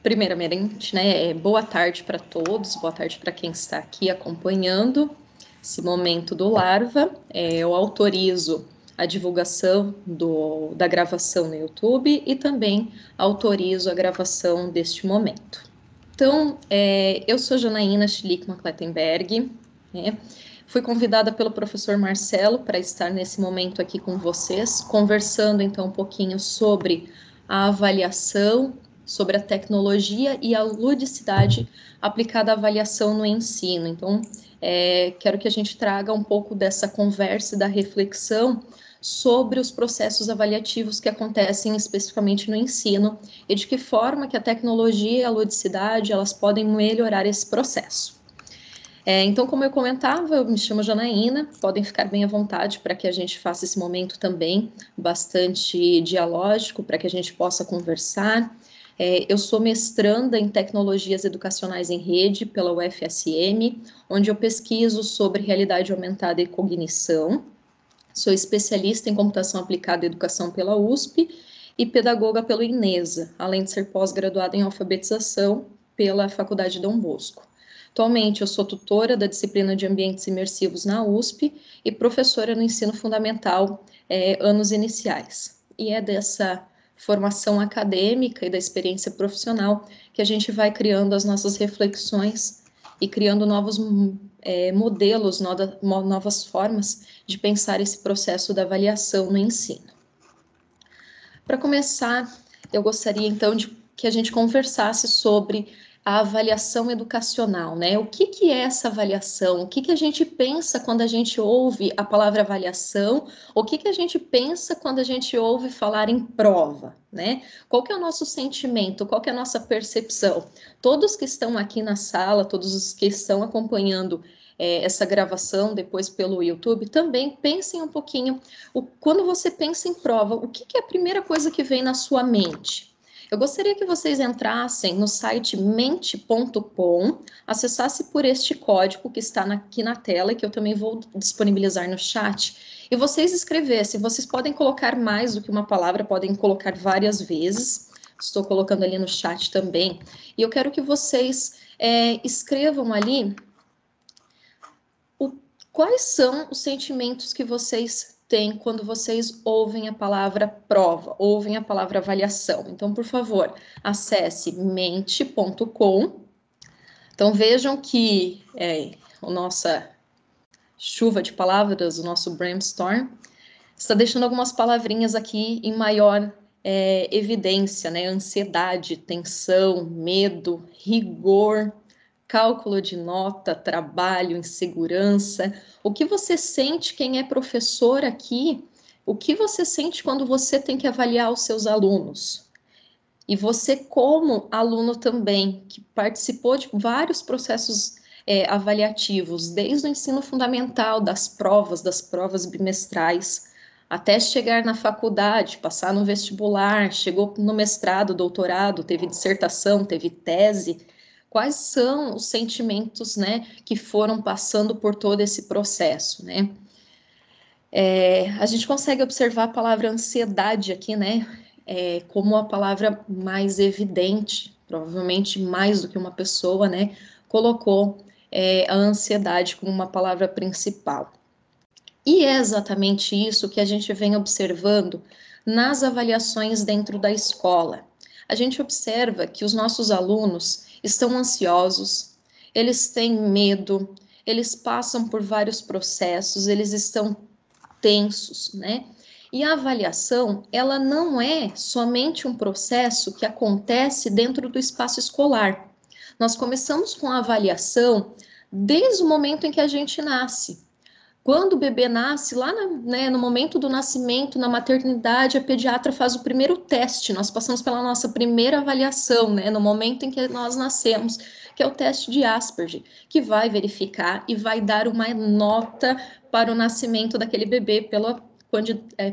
Primeiramente, né, boa tarde para todos, boa tarde para quem está aqui acompanhando esse momento do Larva. Eu autorizo a divulgação da gravação no YouTube e também autorizo a gravação deste momento. Então, eu sou Janaína Schlickmann-Klettenberg, né? Fui convidada pelo professor Marcelo para estar nesse momento aqui com vocês, conversando então um pouquinho sobre a avaliação, sobre a tecnologia e a ludicidade aplicada à avaliação no ensino. Então, quero que a gente traga um pouco dessa conversa e da reflexão sobre os processos avaliativos que acontecem especificamente no ensino e de que forma que a tecnologia e a ludicidade elas podem melhorar esse processo. Então, como eu comentava, eu me chamo Janaína, podem ficar bem à vontade para que a gente faça esse momento também bastante dialógico, para que a gente possa conversar. Eu sou mestranda em Tecnologias Educacionais em Rede pela UFSM, onde eu pesquiso sobre realidade aumentada e cognição. Sou especialista em computação aplicada e educação pela USP e pedagoga pelo INESA, além de ser pós-graduada em alfabetização pela Faculdade Dom Bosco. Atualmente, eu sou tutora da disciplina de ambientes imersivos na USP e professora no ensino fundamental, anos iniciais. E é dessa formação acadêmica e da experiência profissional que a gente vai criando as nossas reflexões e criando novos modelos, novas formas de pensar esse processo da avaliação no ensino. Para começar, eu gostaria então de que a gente conversasse sobre a avaliação educacional, né? O que é essa avaliação? O que a gente pensa quando a gente ouve a palavra avaliação? O que a gente pensa quando a gente ouve falar em prova, né? Qual que é o nosso sentimento? Qual que é a nossa percepção? Todos que estão aqui na sala, todos os que estão acompanhando essa gravação depois pelo YouTube, também pensem um pouquinho, quando você pensa em prova, o que é a primeira coisa que vem na sua mente? Eu gostaria que vocês entrassem no site mente.com, acessassem por este código que está aqui na tela e que eu também vou disponibilizar no chat, e vocês escrevessem. Vocês podem colocar mais do que uma palavra, podem colocar várias vezes, estou colocando ali no chat também, e eu quero que vocês escrevam ali quais são os sentimentos que vocês têm quando vocês ouvem a palavra prova, ouvem a palavra avaliação. Então, por favor, acesse mente.com. Então, vejam que a nossa chuva de palavras, o nosso brainstorm, está deixando algumas palavrinhas aqui em maior evidência, né? Ansiedade, tensão, medo, rigor, cálculo de nota, trabalho, insegurança. O que você sente, quem é professor aqui, o que você sente quando você tem que avaliar os seus alunos? E você, como aluno também, que participou de vários processos avaliativos, desde o ensino fundamental, das provas bimestrais, até chegar na faculdade, passar no vestibular, chegou no mestrado, doutorado, teve dissertação, teve tese. Quais são os sentimentos, né, que foram passando por todo esse processo, né? A gente consegue observar a palavra ansiedade aqui, né, como a palavra mais evidente, provavelmente mais do que uma pessoa, né, colocou a ansiedade como uma palavra principal. E é exatamente isso que a gente vem observando nas avaliações dentro da escola. A gente observa que os nossos alunos estão ansiosos, eles têm medo, eles passam por vários processos, eles estão tensos, né? E a avaliação, ela não é somente um processo que acontece dentro do espaço escolar. Nós começamos com a avaliação desde o momento em que a gente nasce. Quando o bebê nasce, lá no momento do nascimento, na maternidade, a pediatra faz o primeiro teste. Nós passamos pela nossa primeira avaliação, né, no momento em que nós nascemos, que é o teste de Asperger, que vai verificar e vai dar uma nota para o nascimento daquele bebê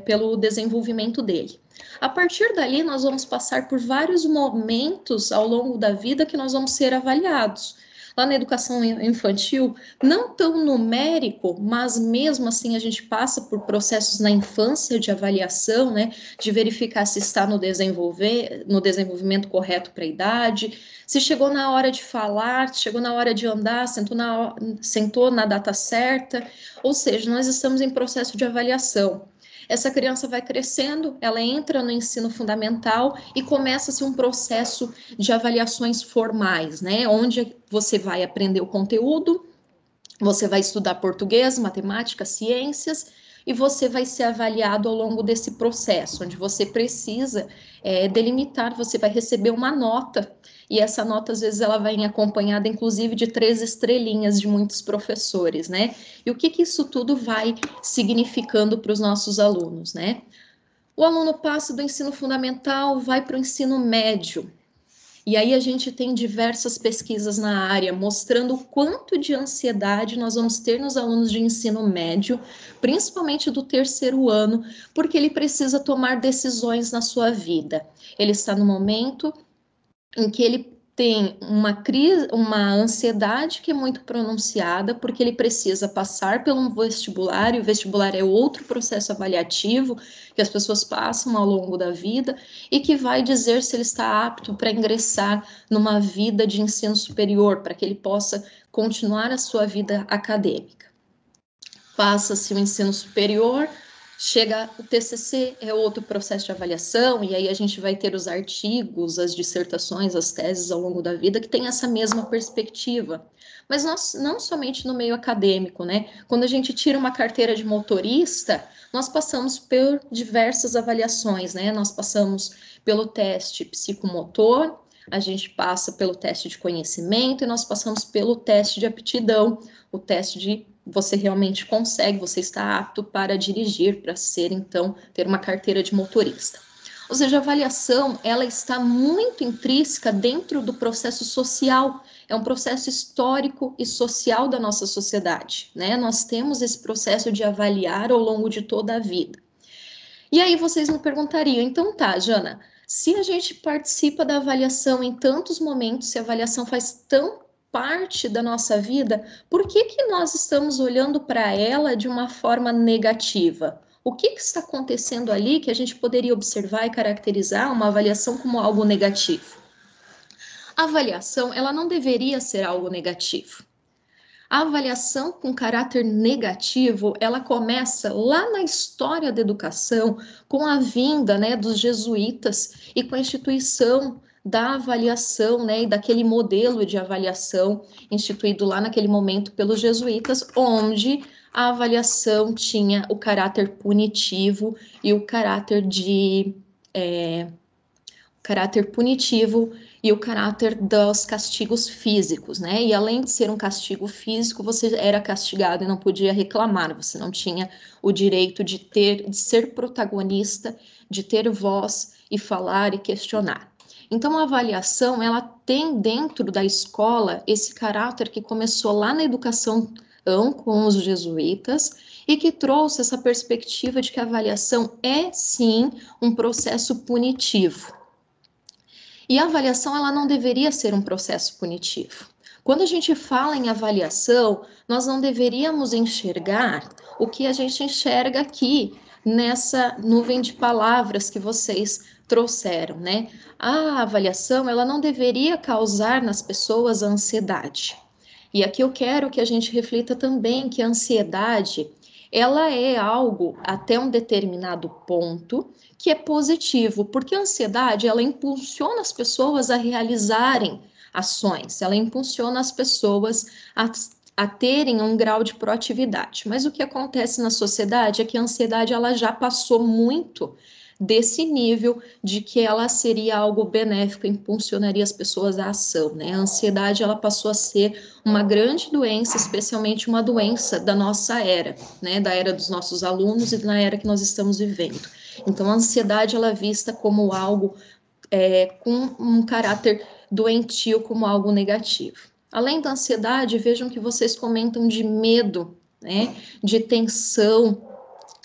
pelo desenvolvimento dele. A partir dali, nós vamos passar por vários momentos ao longo da vida que nós vamos ser avaliados. Lá na educação infantil, não tão numérico, mas mesmo assim a gente passa por processos na infância de avaliação, né, de verificar se está no desenvolvimento correto para a idade, se chegou na hora de falar, chegou na hora de andar, sentou na data certa, ou seja, nós estamos em processo de avaliação. Essa criança vai crescendo, ela entra no ensino fundamental e começa-se um processo de avaliações formais, né? Onde você vai aprender o conteúdo, você vai estudar português, matemática, ciências, e você vai ser avaliado ao longo desse processo, onde você precisa delimitar, você vai receber uma nota, e essa nota, às vezes, ela vem acompanhada, inclusive, de 3 estrelinhas de muitos professores, né? E o que que isso tudo vai significando para os nossos alunos, né? O aluno passa do ensino fundamental, vai para o ensino médio, e aí a gente tem diversas pesquisas na área mostrando o quanto de ansiedade nós vamos ter nos alunos de ensino médio, principalmente do terceiro ano, porque ele precisa tomar decisões na sua vida. Ele está no momento em que ele tem uma crise, uma ansiedade que é muito pronunciada, porque ele precisa passar pelo vestibular, e o vestibular é outro processo avaliativo que as pessoas passam ao longo da vida e que vai dizer se ele está apto para ingressar numa vida de ensino superior, para que ele possa continuar a sua vida acadêmica. Passa-se o ensino superior, chega o TCC, é outro processo de avaliação, e aí a gente vai ter os artigos, as dissertações, as teses ao longo da vida que tem essa mesma perspectiva. Mas nós, não somente no meio acadêmico, né? Quando a gente tira uma carteira de motorista, nós passamos por diversas avaliações, né? Nós passamos pelo teste psicomotor, a gente passa pelo teste de conhecimento e nós passamos pelo teste de aptidão, o teste de você realmente consegue, você está apto para dirigir, para ser, então, ter uma carteira de motorista. Ou seja, a avaliação, ela está muito intrínseca dentro do processo social, é um processo histórico e social da nossa sociedade, né? Nós temos esse processo de avaliar ao longo de toda a vida. E aí vocês me perguntariam, então tá, Jana, se a gente participa da avaliação em tantos momentos, se a avaliação faz tão parte da nossa vida, por que que nós estamos olhando para ela de uma forma negativa? O que que está acontecendo ali que a gente poderia observar e caracterizar uma avaliação como algo negativo? A avaliação, ela não deveria ser algo negativo. A avaliação com caráter negativo, ela começa lá na história da educação, com a vinda, né, dos jesuítas e com a instituição da avaliação, né, e daquele modelo de avaliação instituído lá naquele momento pelos jesuítas, onde a avaliação tinha o caráter punitivo e o caráter punitivo e o caráter dos castigos físicos, né? E além de ser um castigo físico, você era castigado e não podia reclamar, você não tinha o direito de ser protagonista, de ter voz e falar e questionar. Então, a avaliação, ela tem dentro da escola esse caráter que começou lá na educação com os jesuítas e que trouxe essa perspectiva de que a avaliação é, sim, um processo punitivo. E a avaliação, ela não deveria ser um processo punitivo. Quando a gente fala em avaliação, nós não deveríamos enxergar o que a gente enxerga aqui nessa nuvem de palavras que vocês trouxeram, né? A avaliação, ela não deveria causar nas pessoas ansiedade. E aqui eu quero que a gente reflita também que a ansiedade, ela é algo até um determinado ponto que é positivo, porque a ansiedade, ela impulsiona as pessoas a realizarem ações, ela impulsiona as pessoas a terem um grau de proatividade. Mas o que acontece na sociedade é que a ansiedade, ela já passou muito desse nível de que ela seria algo benéfico, impulsionaria as pessoas à ação, né? A ansiedade, ela passou a ser uma grande doença, especialmente uma doença da nossa era, né? Da era dos nossos alunos e na era que nós estamos vivendo. Então, a ansiedade, ela é vista como algo com um caráter doentio, como algo negativo. Além da ansiedade, vejam que vocês comentam de medo, né? De tensão,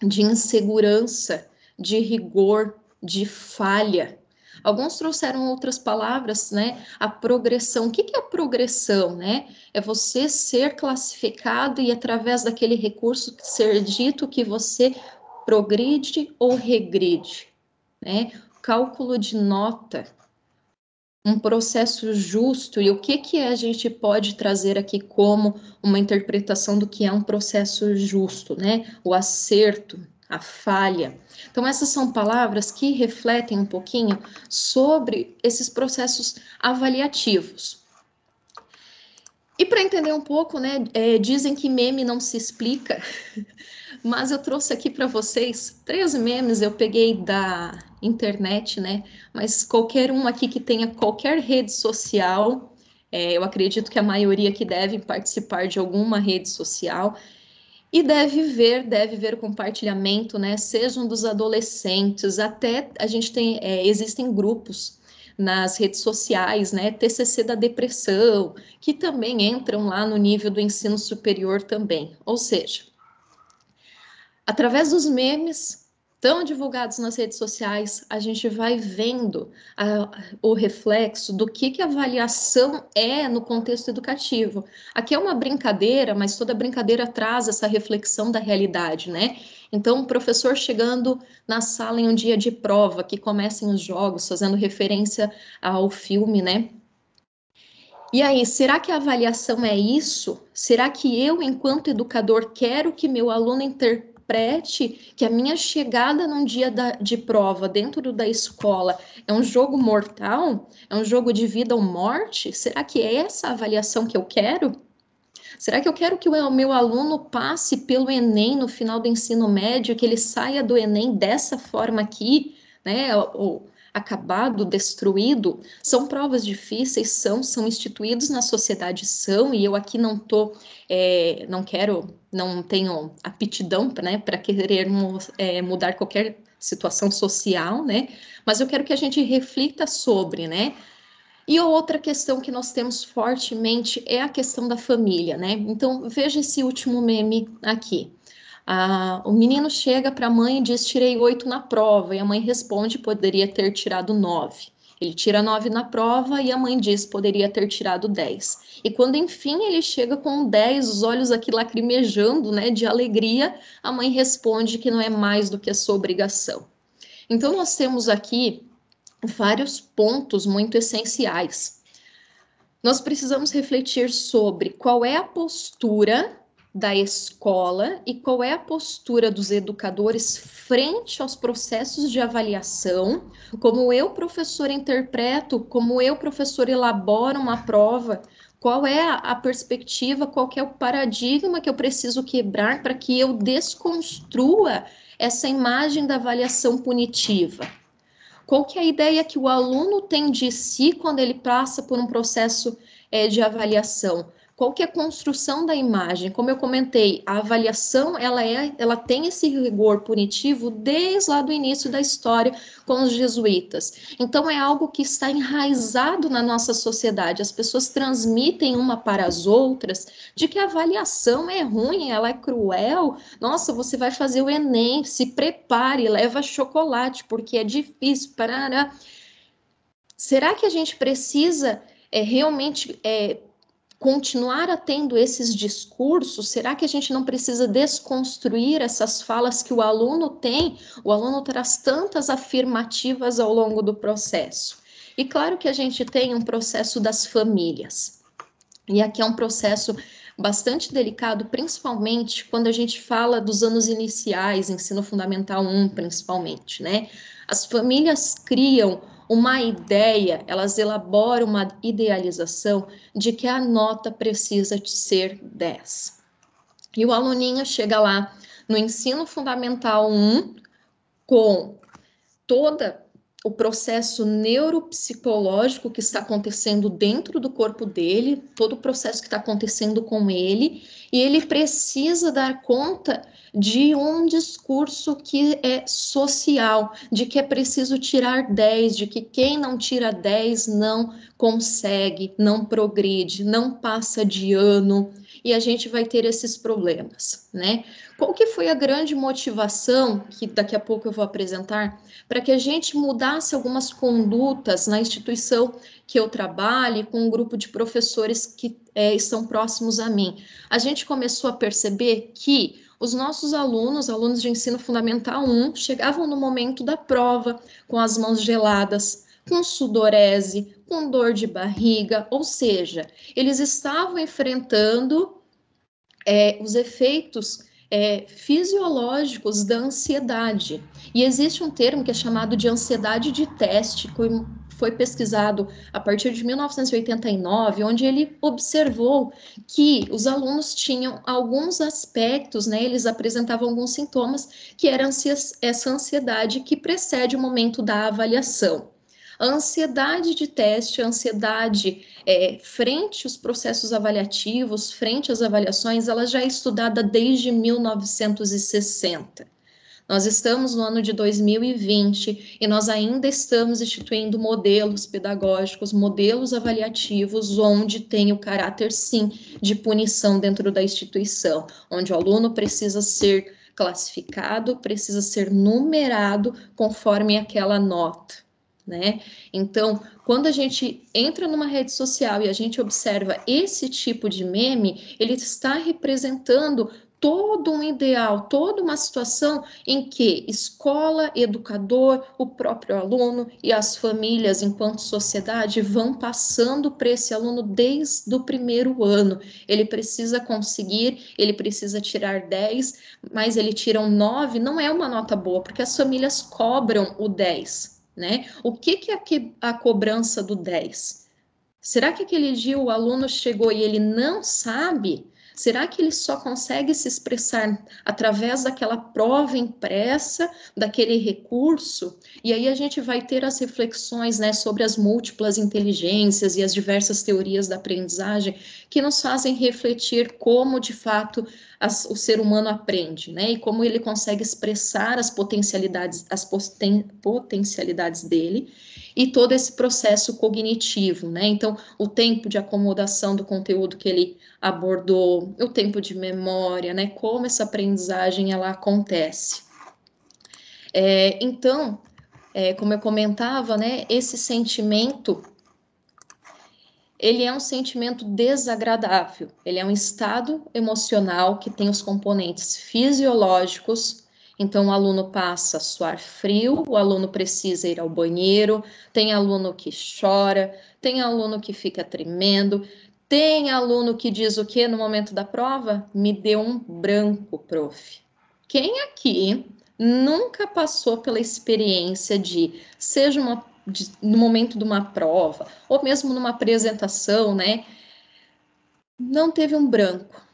de insegurança, de rigor, de falha. Alguns trouxeram outras palavras, né? A progressão. O que é a progressão, né? É você ser classificado e através daquele recurso ser dito que você progride ou regride, né? Cálculo de nota, um processo justo, e o que a gente pode trazer aqui como uma interpretação do que é um processo justo, né? O acerto, a falha. Então, essas são palavras que refletem um pouquinho sobre esses processos avaliativos. E para entender um pouco, né, dizem que meme não se explica, mas eu trouxe aqui para vocês 3 memes, eu peguei da internet, né? Mas qualquer um aqui que tenha qualquer rede social, eu acredito que a maioria que deve participar de alguma rede social, e deve ver o compartilhamento, né? Sejam dos adolescentes, até a gente tem, existem grupos nas redes sociais, né? TCC da depressão, que também entram lá no nível do ensino superior também. Ou seja, através dos memes tão divulgados nas redes sociais, a gente vai vendo o reflexo do que a avaliação é no contexto educativo. Aqui é uma brincadeira, mas toda brincadeira traz essa reflexão da realidade, né? Então, o professor chegando na sala em um dia de prova, que comecem os jogos, fazendo referência ao filme, né? E aí, será que a avaliação é isso? Será que eu, enquanto educador, quero que meu aluno interprete que a minha chegada num dia de prova dentro da escola é um jogo mortal? É um jogo de vida ou morte? Será que é essa a avaliação que eu quero? Será que eu quero que o meu aluno passe pelo Enem no final do ensino médio, que ele saia do Enem dessa forma aqui, né? Ou acabado, destruído? São provas difíceis, são instituídos na sociedade, e eu aqui não tô, não quero, não tenho aptidão, né, para querer mudar qualquer situação social, né? Mas eu quero que a gente reflita sobre, né? E outra questão que nós temos fortemente é a questão da família, né? Então, veja esse último meme aqui. O menino chega para a mãe e diz: tirei 8 na prova, e a mãe responde: poderia ter tirado 9. Ele tira 9 na prova e a mãe diz: poderia ter tirado 10. E quando enfim ele chega com 10, os olhos aqui lacrimejando, né, de alegria, a mãe responde que não é mais do que a sua obrigação. Então, nós temos aqui vários pontos muito essenciais. Nós precisamos refletir sobre qual é a postura da escola e qual é a postura dos educadores frente aos processos de avaliação, como eu, professor, interpreto, como eu, professor, elaboro uma prova, qual é a perspectiva, qual é o paradigma que eu preciso quebrar para que eu desconstrua essa imagem da avaliação punitiva. Qual que é a ideia que o aluno tem de si quando ele passa por um processo de avaliação? Qual que é a construção da imagem? Como eu comentei, a avaliação ela tem esse rigor punitivo desde lá do início da história com os jesuítas. Então é algo que está enraizado na nossa sociedade. As pessoas transmitem uma para as outras de que a avaliação é ruim, ela é cruel. Nossa, você vai fazer o Enem, se prepare, leva chocolate porque é difícil. Parará. Será que a gente precisa realmente continuar tendo esses discursos? Será que a gente não precisa desconstruir essas falas que o aluno tem? O aluno traz tantas afirmativas ao longo do processo. E claro que a gente tem um processo das famílias. E aqui é um processo bastante delicado, principalmente quando a gente fala dos anos iniciais, ensino fundamental 1, principalmente, né? As famílias criam uma ideia, elas elaboram uma idealização de que a nota precisa de ser 10. E o aluninho chega lá no ensino fundamental 1 com toda o processo neuropsicológico que está acontecendo dentro do corpo dele, todo o processo que está acontecendo com ele, e ele precisa dar conta de um discurso que é social, de que é preciso tirar 10, de que quem não tira 10 não consegue, não progride, não passa de ano. e a gente vai ter esses problemas, né? Qual que foi a grande motivação, que daqui a pouco eu vou apresentar, para que a gente mudasse algumas condutas na instituição que eu trabalho, com um grupo de professores que estão próximos a mim? A gente começou a perceber que os nossos alunos de ensino fundamental 1, chegavam no momento da prova com as mãos geladas, com sudorese, com dor de barriga, ou seja, eles estavam enfrentando os efeitos fisiológicos da ansiedade. E existe um termo que é chamado de ansiedade de teste, que foi pesquisado a partir de 1989, onde ele observou que os alunos tinham alguns aspectos, né, eles apresentavam alguns sintomas, que era essa ansiedade que precede o momento da avaliação. A ansiedade de teste, a ansiedade frente aos processos avaliativos, frente às avaliações, ela já é estudada desde 1960. Nós estamos no ano de 2020 e nós ainda estamos instituindo modelos pedagógicos, modelos avaliativos, onde tem o caráter, sim, de punição dentro da instituição, onde o aluno precisa ser classificado, precisa ser numerado conforme aquela nota. Né? Então, quando a gente entra numa rede social e a gente observa esse tipo de meme, ele está representando todo um ideal, toda uma situação em que escola, educador, o próprio aluno e as famílias, enquanto sociedade, vão passando para esse aluno desde o primeiro ano. Ele precisa conseguir, ele precisa tirar 10, mas ele tira um 9, não é uma nota boa, porque as famílias cobram o 10. Né? O que é a cobrança do 10? Será que aquele dia o aluno chegou e ele não sabe? Será que ele só consegue se expressar através daquela prova impressa, daquele recurso? E aí a gente vai ter as reflexões, né, sobre as múltiplas inteligências e as diversas teorias da aprendizagem que nos fazem refletir como, de fato, o ser humano aprende, né? E como ele consegue expressar as potencialidades dele e todo esse processo cognitivo, né? Então, o tempo de acomodação do conteúdo que ele abordou, o tempo de memória, né? Como essa aprendizagem ela acontece. Então, como eu comentava, né? Esse sentimento, ele é um sentimento desagradável. Ele é um estado emocional que tem os componentes fisiológicos. Então, o aluno passa a suar frio, o aluno precisa ir ao banheiro, tem aluno que chora, tem aluno que fica tremendo, tem aluno que diz o quê no momento da prova? Me deu um branco, prof. Quem aqui nunca passou pela experiência de, seja no momento de uma prova, ou mesmo numa apresentação, né? Não teve um branco,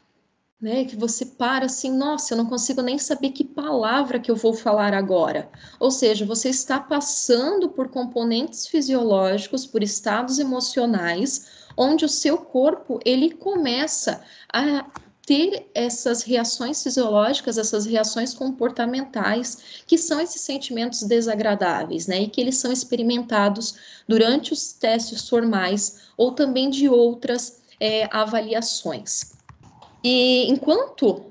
né? Que você para assim, nossa, eu não consigo nem saber que palavra que eu vou falar agora. Ou seja, você está passando por componentes fisiológicos, por estados emocionais, onde o seu corpo ele começa a ter essas reações fisiológicas, essas reações comportamentais, que são esses sentimentos desagradáveis, né? E que eles são experimentados durante os testes formais ou também de outras avaliações. E enquanto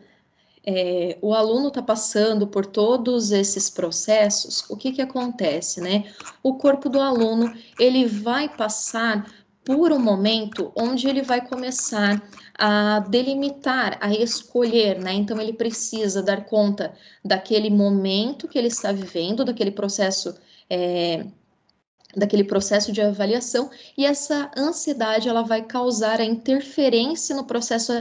o aluno está passando por todos esses processos, o que acontece, né? O corpo do aluno, ele vai passar por um momento onde ele vai começar a delimitar, a escolher, né? Então, ele precisa dar conta daquele momento que ele está vivendo, daquele processo de avaliação, e essa ansiedade ela vai causar a interferência no processo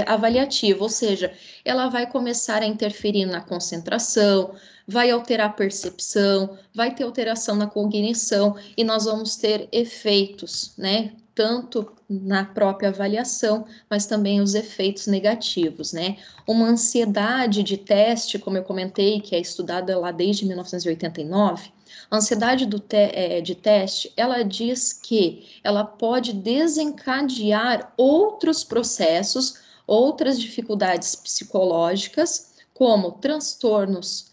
avaliativo, ou seja, ela vai começar a interferir na concentração, vai alterar a percepção, vai ter alteração na cognição, e nós vamos ter efeitos, né? Tanto na própria avaliação, mas também os efeitos negativos, né? Uma ansiedade de teste, como eu comentei, que é estudada lá desde 1989, a ansiedade de teste, ela diz que ela pode desencadear outros processos, outras dificuldades psicológicas, como transtornos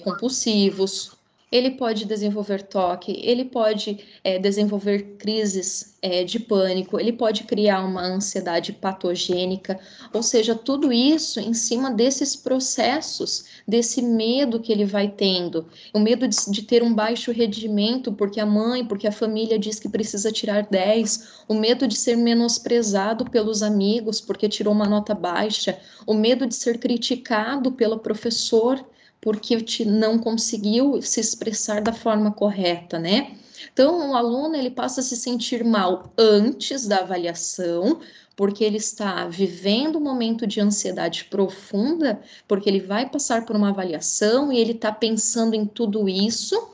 compulsivos, ele pode desenvolver toque, ele pode desenvolver crises de pânico, ele pode criar uma ansiedade patogênica, ou seja, tudo isso em cima desses processos, desse medo que ele vai tendo, o medo de ter um baixo rendimento, porque a mãe, porque a família diz que precisa tirar 10, o medo de ser menosprezado pelos amigos, porque tirou uma nota baixa, o medo de ser criticado pelo professor, porque não conseguiu se expressar da forma correta, né? Então, o aluno ele passa a se sentir mal antes da avaliação, porque ele está vivendo um momento de ansiedade profunda, porque ele vai passar por uma avaliação e ele está pensando em tudo isso,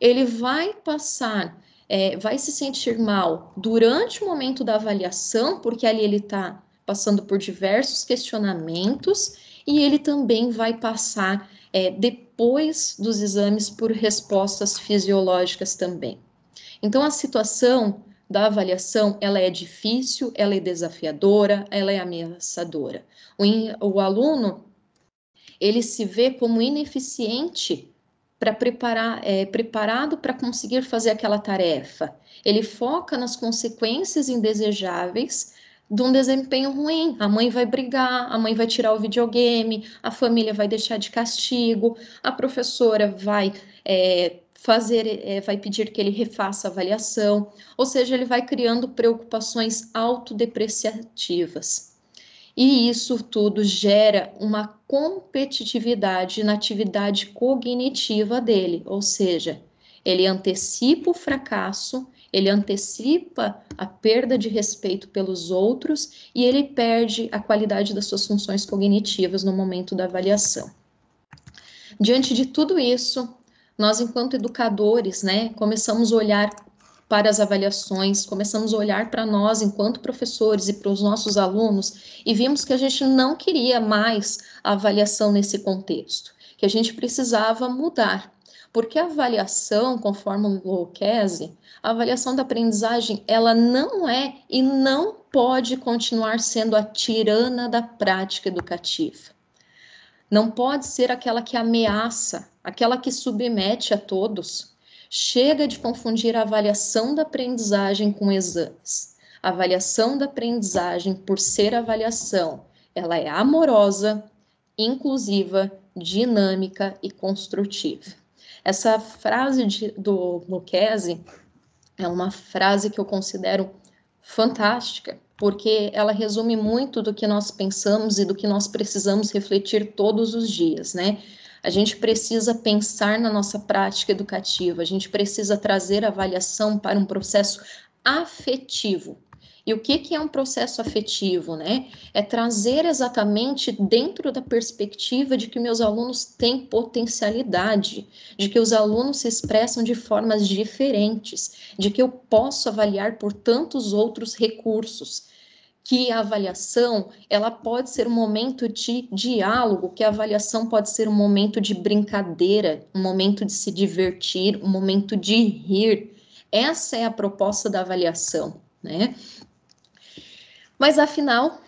ele vai passar, vai se sentir mal durante o momento da avaliação, porque ali ele está passando por diversos questionamentos, e ele também vai passar, depois dos exames, por respostas fisiológicas também. Então, a situação da avaliação, ela é difícil, ela é desafiadora, ela é ameaçadora. O aluno, ele se vê como ineficiente para preparado para conseguir fazer aquela tarefa. Ele foca nas consequências indesejáveis de um desempenho ruim. A mãe vai brigar, a mãe vai tirar o videogame, a família vai deixar de castigo, a professora vai vai pedir que ele refaça a avaliação, ou seja, ele vai criando preocupações autodepreciativas. E isso tudo gera uma competitividade na atividade cognitiva dele, ou seja, ele antecipa o fracasso, ele antecipa a perda de respeito pelos outros e ele perde a qualidade das suas funções cognitivas no momento da avaliação. Diante de tudo isso, nós, enquanto educadores, né, começamos a olhar para as avaliações, começamos a olhar para nós enquanto professores e para os nossos alunos e vimos que a gente não queria mais a avaliação nesse contexto, que a gente precisava mudar, porque a avaliação, conforme o Lucchesi, a avaliação da aprendizagem, ela não é e não pode continuar sendo a tirana da prática educativa. Não pode ser aquela que ameaça, aquela que submete a todos. Chega de confundir a avaliação da aprendizagem com exames. A avaliação da aprendizagem, por ser avaliação, ela é amorosa, inclusiva, dinâmica e construtiva. Essa frase do Lucchesi é uma frase que eu considero fantástica, porque ela resume muito do que nós pensamos e do que nós precisamos refletir todos os dias, né? A gente precisa pensar na nossa prática educativa, a gente precisa trazer a avaliação para um processo afetivo. E o que é um processo afetivo, né? É trazer exatamente dentro da perspectiva de que meus alunos têm potencialidade, de que os alunos se expressam de formas diferentes, de que eu posso avaliar por tantos outros recursos, que a avaliação, ela pode ser um momento de diálogo, que a avaliação pode ser um momento de brincadeira, um momento de se divertir, um momento de rir. Essa é a proposta da avaliação, né? Mas, afinal,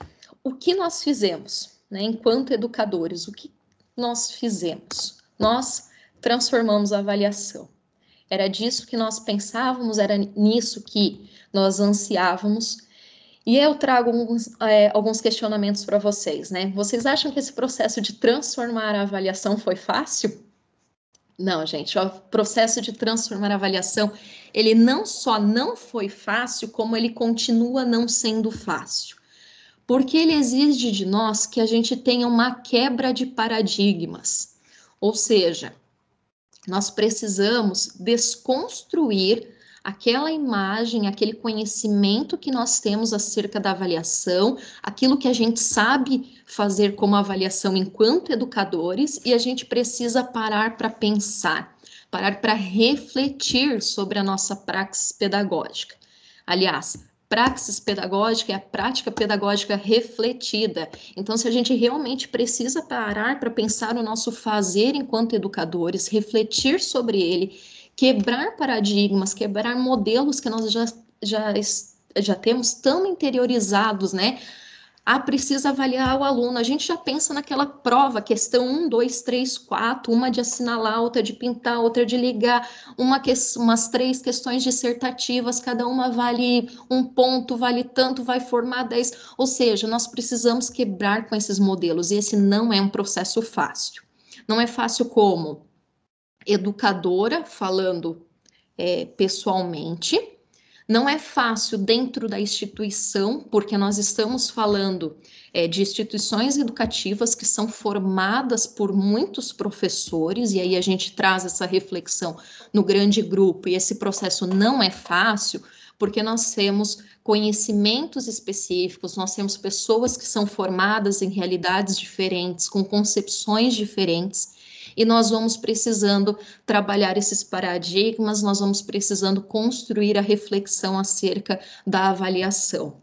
o que nós fizemos, né, enquanto educadores? O que nós fizemos? Nós transformamos a avaliação. Era disso que nós pensávamos, era nisso que nós ansiávamos. E eu trago alguns questionamentos para vocês, né? Vocês acham que esse processo de transformar a avaliação foi fácil? Não, gente, o processo de transformar a avaliação, ele não só não foi fácil, como ele continua não sendo fácil. Porque ele exige de nós que a gente tenha uma quebra de paradigmas. Ou seja, nós precisamos desconstruir aquela imagem, aquele conhecimento que nós temos acerca da avaliação, aquilo que a gente sabe fazer como avaliação enquanto educadores, e a gente precisa parar para pensar, parar para refletir sobre a nossa praxis pedagógica. Aliás, praxis pedagógica é a prática pedagógica refletida. Então, se a gente realmente precisa parar para pensar o nosso fazer enquanto educadores, refletir sobre ele, quebrar paradigmas, quebrar modelos que nós já temos tão interiorizados, né? Ah, precisa avaliar o aluno. A gente já pensa naquela prova, questão 1, 2, 3, 4, uma de assinalar, outra de pintar, outra de ligar, umas 3 questões dissertativas, cada uma vale 1 ponto, vale tanto, vai formar 10. Ou seja, nós precisamos quebrar com esses modelos, e esse não é um processo fácil. Não é fácil como educadora, falando pessoalmente. Não é fácil dentro da instituição, porque nós estamos falando de instituições educativas que são formadas por muitos professores, e aí a gente traz essa reflexão no grande grupo, e esse processo não é fácil, porque nós temos conhecimentos específicos, nós temos pessoas que são formadas em realidades diferentes, com concepções diferentes, e nós vamos precisando trabalhar esses paradigmas, nós vamos precisando construir a reflexão acerca da avaliação.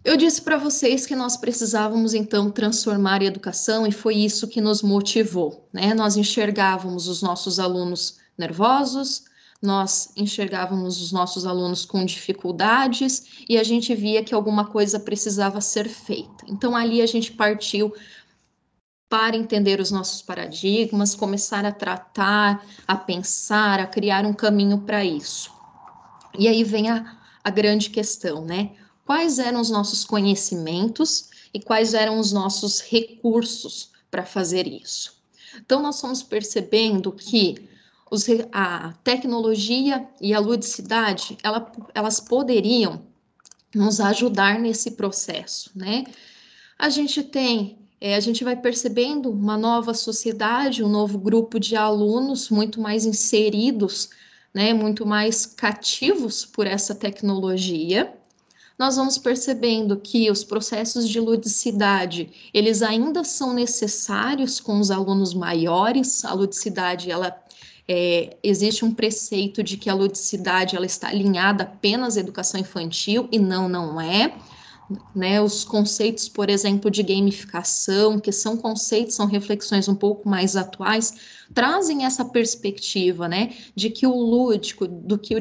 Eu disse para vocês que nós precisávamos, então, transformar a educação, e foi isso que nos motivou, né? Nós enxergávamos os nossos alunos nervosos, nós enxergávamos os nossos alunos com dificuldades, e a gente via que alguma coisa precisava ser feita. Então, ali a gente partiu para entender os nossos paradigmas, começar a tratar, a pensar, a criar um caminho para isso. E aí vem a grande questão, né? Quais eram os nossos conhecimentos e quais eram os nossos recursos para fazer isso? Então, nós fomos percebendo que a tecnologia e a ludicidade, elas poderiam nos ajudar nesse processo, né? A gente vai percebendo uma nova sociedade, um novo grupo de alunos muito mais inseridos, né, muito mais cativos por essa tecnologia. Nós vamos percebendo que os processos de ludicidade, eles ainda são necessários com os alunos maiores. A ludicidade, existe um preceito de que a ludicidade ela está alinhada apenas à educação infantil, e não é. Né, os conceitos, por exemplo, de gamificação, que são conceitos, são reflexões um pouco mais atuais, trazem essa perspectiva, né, de que o lúdico, do que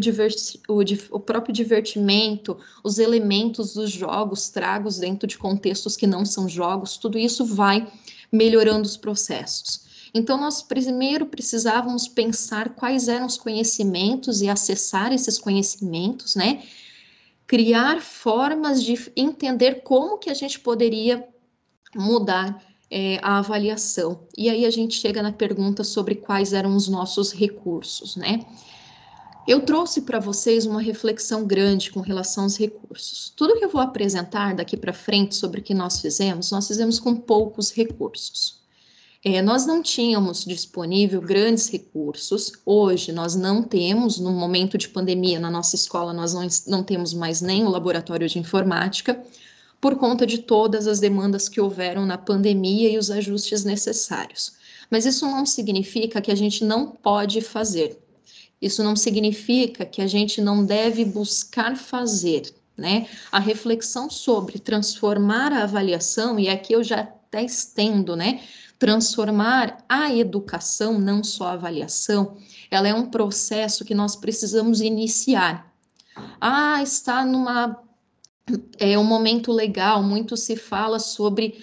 o próprio divertimento, os elementos dos jogos tragos dentro de contextos que não são jogos, tudo isso vai melhorando os processos. Então, nós primeiro precisávamos pensar quais eram os conhecimentos e acessar esses conhecimentos, né, criar formas de entender como que a gente poderia mudar a avaliação. E aí a gente chega na pergunta sobre quais eram os nossos recursos, né? Eu trouxe para vocês uma reflexão grande com relação aos recursos. Tudo que eu vou apresentar daqui para frente sobre o que nós fizemos com poucos recursos. Nós não tínhamos disponível grandes recursos. Hoje nós não temos, no momento de pandemia, na nossa escola, nós não temos mais nem o laboratório de informática, por conta de todas as demandas que houveram na pandemia e os ajustes necessários. Mas isso não significa que a gente não pode fazer. Isso não significa que a gente não deve buscar fazer, né? A reflexão sobre transformar a avaliação, e aqui eu já até estendo, né? Transformar a educação, não só a avaliação, ela é um processo que nós precisamos iniciar. Está um momento legal, muito se fala sobre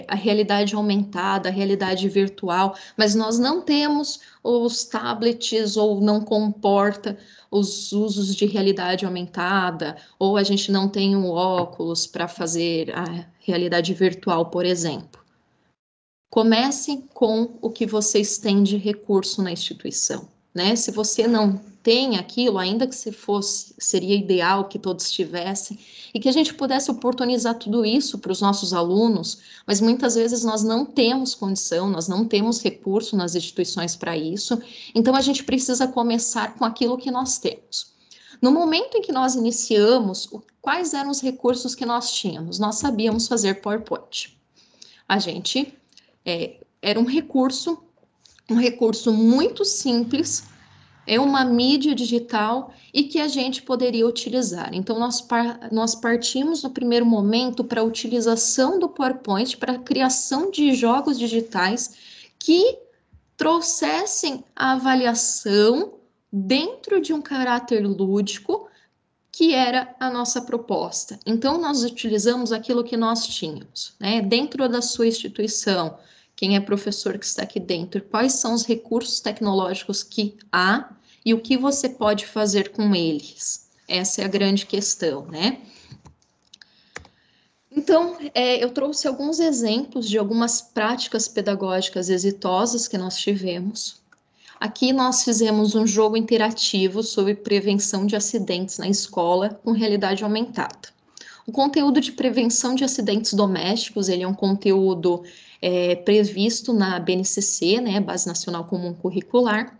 a realidade aumentada, a realidade virtual, mas nós não temos os tablets ou não comporta os usos de realidade aumentada, ou a gente não tem um óculos para fazer a realidade virtual, por exemplo. Comece com o que vocês têm de recurso na instituição, né? Se você não tem aquilo, ainda que se fosse, seria ideal que todos tivessem, e que a gente pudesse oportunizar tudo isso para os nossos alunos, mas muitas vezes nós não temos condição, nós não temos recurso nas instituições para isso, então a gente precisa começar com aquilo que nós temos. No momento em que nós iniciamos, quais eram os recursos que nós tínhamos? Nós sabíamos fazer PowerPoint. A gente era um recurso muito simples, é uma mídia digital e que a gente poderia utilizar. Então, nós partimos no primeiro momento para a utilização do PowerPoint, para a criação de jogos digitais que trouxessem a avaliação dentro de um caráter lúdico, que era a nossa proposta. Então, nós utilizamos aquilo que nós tínhamos, né? Dentro da sua instituição, quem é professor que está aqui dentro, quais são os recursos tecnológicos que há e o que você pode fazer com eles? Essa é a grande questão, né? Então, eu trouxe alguns exemplos de algumas práticas pedagógicas exitosas que nós tivemos. Aqui nós fizemos um jogo interativo sobre prevenção de acidentes na escola com realidade aumentada. O conteúdo de prevenção de acidentes domésticos, ele é um conteúdo previsto na BNCC, né, Base Nacional Comum Curricular,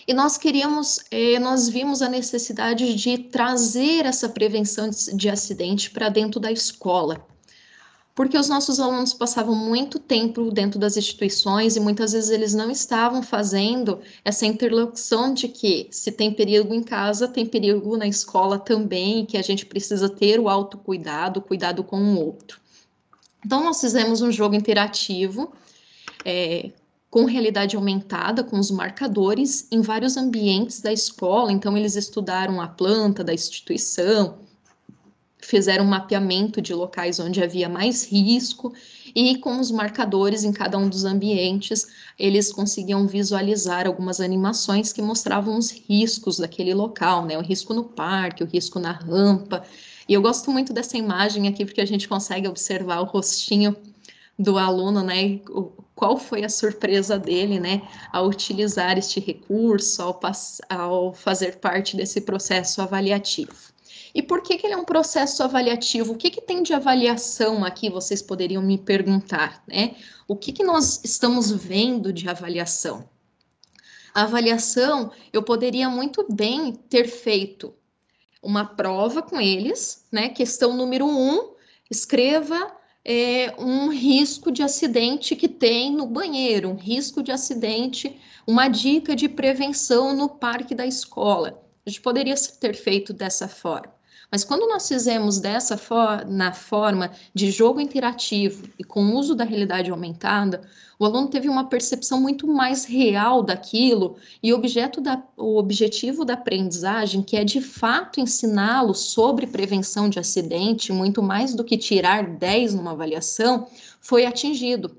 e nós vimos a necessidade de trazer essa prevenção de acidente para dentro da escola, porque os nossos alunos passavam muito tempo dentro das instituições e muitas vezes eles não estavam fazendo essa interlocução de que se tem perigo em casa, tem perigo na escola também, e que a gente precisa ter o autocuidado, o cuidado com o outro. Então, nós fizemos um jogo interativo, com realidade aumentada, com os marcadores, em vários ambientes da escola. Então, eles estudaram a planta da instituição, fizeram um mapeamento de locais onde havia mais risco e com os marcadores em cada um dos ambientes, eles conseguiam visualizar algumas animações que mostravam os riscos daquele local, né? O risco no parque, o risco na rampa. E eu gosto muito dessa imagem aqui porque a gente consegue observar o rostinho do aluno, né? Qual foi a surpresa dele, né? Ao utilizar este recurso, ao fazer parte desse processo avaliativo. E por que ele é um processo avaliativo? O que tem de avaliação aqui? Vocês poderiam me perguntar, né? O que nós estamos vendo de avaliação? A avaliação, eu poderia muito bem ter feito uma prova com eles, né? Questão número 1, escreva um risco de acidente que tem no banheiro, um risco de acidente, uma dica de prevenção no parque da escola. A gente poderia ter feito dessa forma. Mas quando nós fizemos na forma de jogo interativo e com o uso da realidade aumentada, o aluno teve uma percepção muito mais real daquilo e o objetivo da aprendizagem, que é de fato ensiná-lo sobre prevenção de acidente, muito mais do que tirar 10 numa avaliação, foi atingido.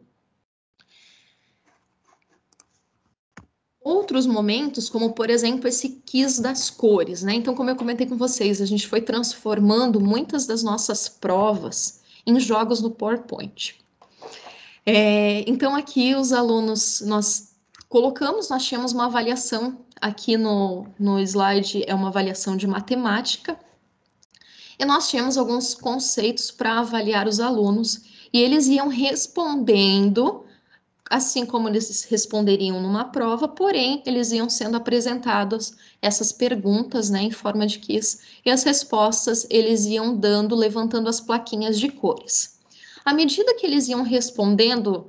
Outros momentos, como por exemplo esse quiz das cores, né? Então, como eu comentei com vocês, a gente foi transformando muitas das nossas provas em jogos no PowerPoint. Então, aqui os alunos, nós tínhamos uma avaliação aqui no slide, é uma avaliação de matemática, e nós tínhamos alguns conceitos para avaliar os alunos, e eles iam respondendo assim como eles responderiam numa prova, porém, eles iam sendo apresentados essas perguntas, né, em forma de quiz, e as respostas eles iam levantando as plaquinhas de cores. À medida que eles iam respondendo,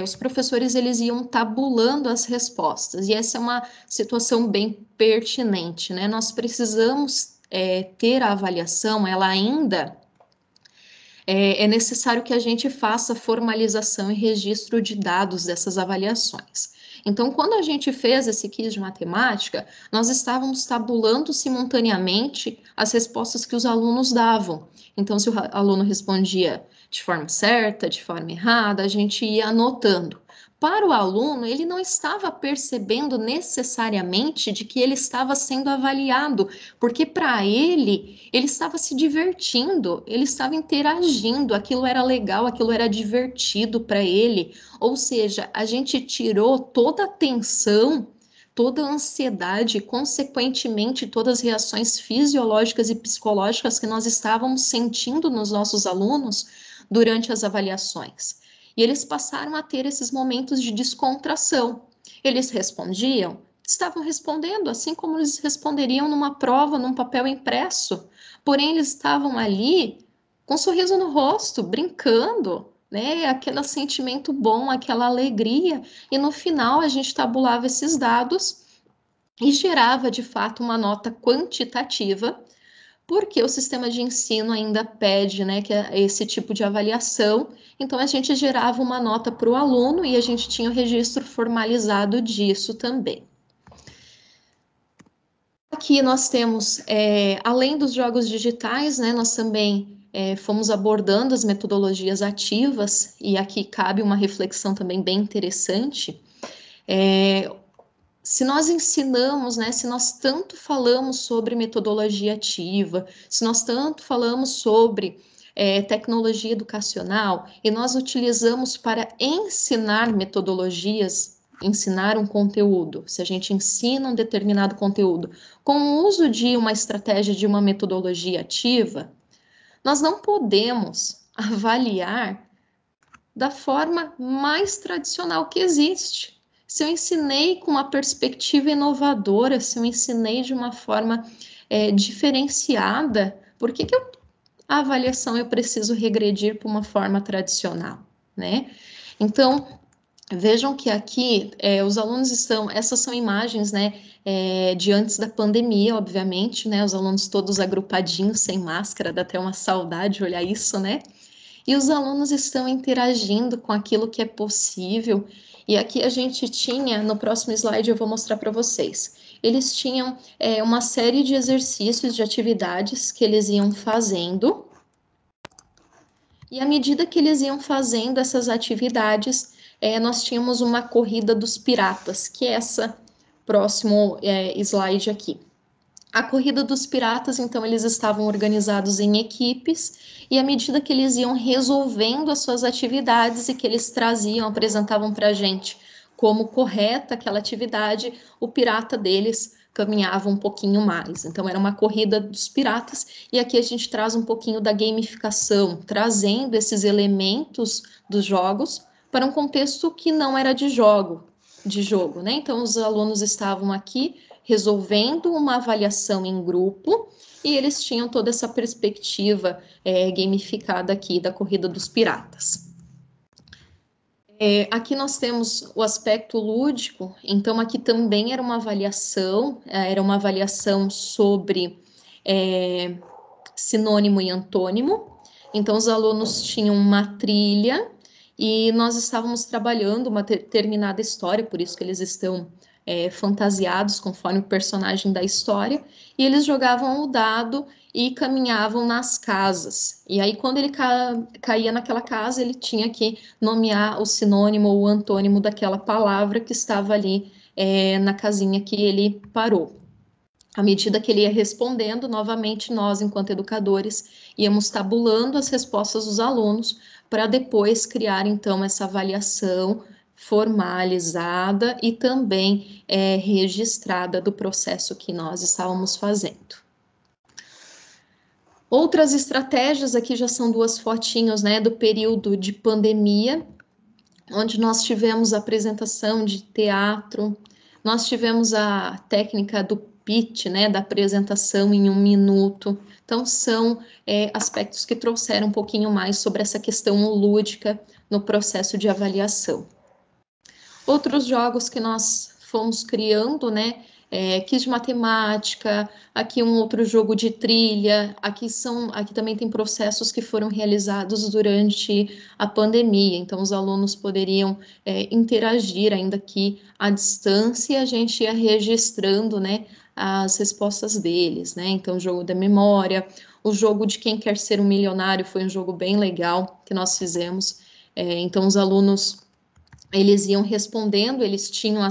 os professores eles iam tabulando as respostas, e essa é uma situação bem pertinente, né? Nós precisamos ter a avaliação, ela ainda é necessário que a gente faça formalização e registro de dados dessas avaliações. Então, quando a gente fez esse quiz de matemática, nós estávamos tabulando simultaneamente as respostas que os alunos davam. Então, se o aluno respondia de forma certa, de forma errada, a gente ia anotando. Para o aluno, ele não estava percebendo necessariamente de que ele estava sendo avaliado, porque para ele estava se divertindo, ele estava interagindo, aquilo era legal, aquilo era divertido para ele. Ou seja, a gente tirou toda a tensão, toda a ansiedade, consequentemente, todas as reações fisiológicas e psicológicas que nós estávamos sentindo nos nossos alunos durante as avaliações. E eles passaram a ter esses momentos de descontração. Eles respondiam, estavam respondendo assim como eles responderiam numa prova, num papel impresso. Porém, eles estavam ali com um sorriso no rosto, brincando, né? Aquele sentimento bom, aquela alegria. E no final, a gente tabulava esses dados e gerava, de fato, uma nota quantitativa, porque o sistema de ensino ainda pede, né, que é esse tipo de avaliação. Então, a gente gerava uma nota para o aluno e a gente tinha o registro formalizado disso também. aqui nós temos, além dos jogos digitais, né, nós também fomos abordando as metodologias ativas, e aqui cabe uma reflexão também bem interessante. Se nós ensinamos, né, se nós tanto falamos sobre metodologia ativa, se nós tanto falamos sobre tecnologia educacional, e nós utilizamos para ensinar metodologias, ensinar um conteúdo, se a gente ensina um determinado conteúdo com o uso de uma estratégia de uma metodologia ativa, nós não podemos avaliar da forma mais tradicional que existe. Se eu ensinei com uma perspectiva inovadora, se eu ensinei de uma forma diferenciada, por que a avaliação eu preciso regredir para uma forma tradicional, né? Então, vejam que aqui os alunos estão, essas são imagens, né, de antes da pandemia, obviamente, né, os alunos todos agrupadinhos, sem máscara, dá até uma saudade olhar isso, né? E os alunos estão interagindo com aquilo que é possível. E aqui a gente tinha, no próximo slide eu vou mostrar para vocês, eles tinham uma série de exercícios, de atividades que eles iam fazendo, e à medida que eles iam fazendo essas atividades, nós tínhamos uma corrida dos piratas, que é essa próximo slide aqui. A corrida dos piratas, então, eles estavam organizados em equipes, e à medida que eles iam resolvendo as suas atividades e que eles traziam, apresentavam para a gente como correta aquela atividade, o pirata deles caminhava um pouquinho mais. Então, era uma corrida dos piratas, e aqui a gente traz um pouquinho da gamificação, trazendo esses elementos dos jogos para um contexto que não era de jogo, né? Então, os alunos estavam aqui resolvendo uma avaliação em grupo, e eles tinham toda essa perspectiva gamificada aqui da corrida dos piratas. Aqui nós temos o aspecto lúdico, então aqui também era uma avaliação sobre sinônimo e antônimo. Então os alunos tinham uma trilha e nós estávamos trabalhando uma determinada história, por isso que eles estão fantasiados conforme o personagem da história, e eles jogavam o dado e caminhavam nas casas. E aí, quando ele caía naquela casa, ele tinha que nomear o sinônimo ou o antônimo daquela palavra que estava ali na casinha que ele parou. À medida que ele ia respondendo, novamente, nós, enquanto educadores, íamos tabulando as respostas dos alunos para depois criar, então, essa avaliação formalizada e também registrada do processo que nós estávamos fazendo. Outras estratégias, aqui já são duas fotinhos, né, do período de pandemia, onde nós tivemos a apresentação de teatro, nós tivemos a técnica do pitch, né, da apresentação em 1 minuto. Então, são aspectos que trouxeram um pouquinho mais sobre essa questão lúdica no processo de avaliação. Outros jogos que nós fomos criando, né, quiz de matemática, aqui um outro jogo de trilha, aqui também tem processos que foram realizados durante a pandemia, então os alunos poderiam interagir ainda aqui à distância, e a gente ia registrando, né, as respostas deles, né, então o jogo da memória, o jogo de Quem Quer Ser um Milionário foi um jogo bem legal que nós fizemos, então os alunos, eles iam respondendo, eles tinham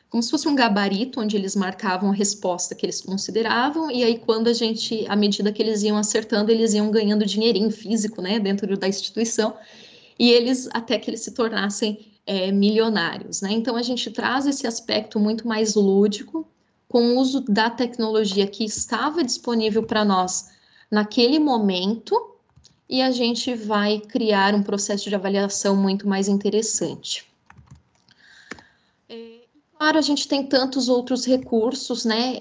como se fosse um gabarito, onde eles marcavam a resposta que eles consideravam, e aí quando à medida que eles iam acertando, eles iam ganhando dinheirinho físico, né, dentro da instituição, e até que eles se tornassem milionários, né, então a gente traz esse aspecto muito mais lúdico, com o uso da tecnologia que estava disponível para nós naquele momento, e a gente vai criar um processo de avaliação muito mais interessante. Claro, a gente tem tantos outros recursos, né?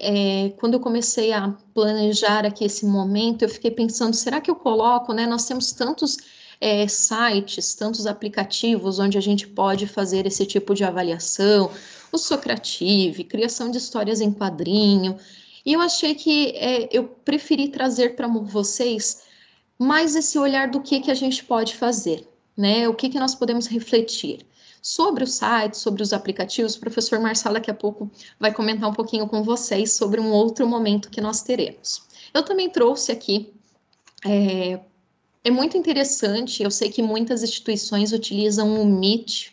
Quando eu comecei a planejar aqui esse momento, eu fiquei pensando, será que eu coloco, né? Nós temos tantos sites, tantos aplicativos onde a gente pode fazer esse tipo de avaliação, o Socrative, criação de histórias em quadrinho, e eu achei que eu preferi trazer para vocês mais esse olhar do que a gente pode fazer, né? O que nós podemos refletir. Sobre o site, sobre os aplicativos, o professor Marçal daqui a pouco vai comentar um pouquinho com vocês sobre um outro momento que nós teremos. Eu também trouxe aqui, é muito interessante, eu sei que muitas instituições utilizam o Meet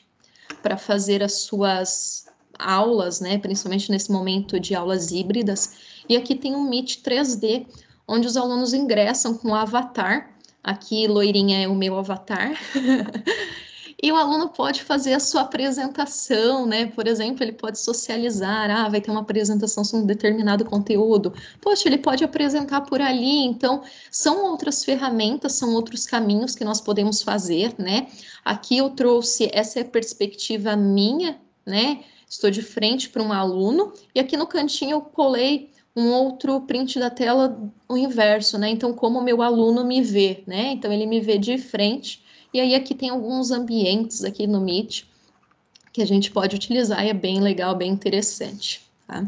para fazer as suas aulas, né, principalmente nesse momento de aulas híbridas, e aqui tem um Meet 3D, onde os alunos ingressam com o avatar, aqui loirinha é o meu avatar, e o aluno pode fazer a sua apresentação, né? Por exemplo, ele pode socializar, vai ter uma apresentação sobre um determinado conteúdo. Poxa, ele pode apresentar por ali. Então, são outras ferramentas, são outros caminhos que nós podemos fazer, né? Aqui eu trouxe essa é a perspectiva minha, né? Estou de frente para um aluno, e aqui no cantinho eu colei um outro print da tela, o inverso, né? Então, como o meu aluno me vê, né? Então, ele me vê de frente. E aí aqui tem alguns ambientes aqui no Meet que a gente pode utilizar e é bem legal, bem interessante, tá?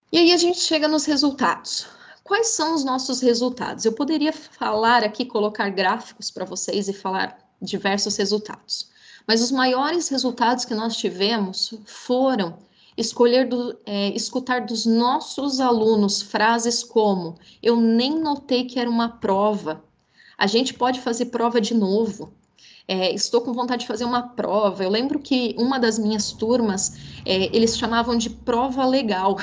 E aí a gente chega nos resultados. Quais são os nossos resultados? Eu poderia falar aqui, colocar gráficos para vocês e falar diversos resultados. Mas os maiores resultados que nós tivemos foram escutar dos nossos alunos frases como: eu nem notei que era uma prova. A gente pode fazer prova de novo. Estou com vontade de fazer uma prova. Eu lembro que uma das minhas turmas, eles chamavam de prova legal.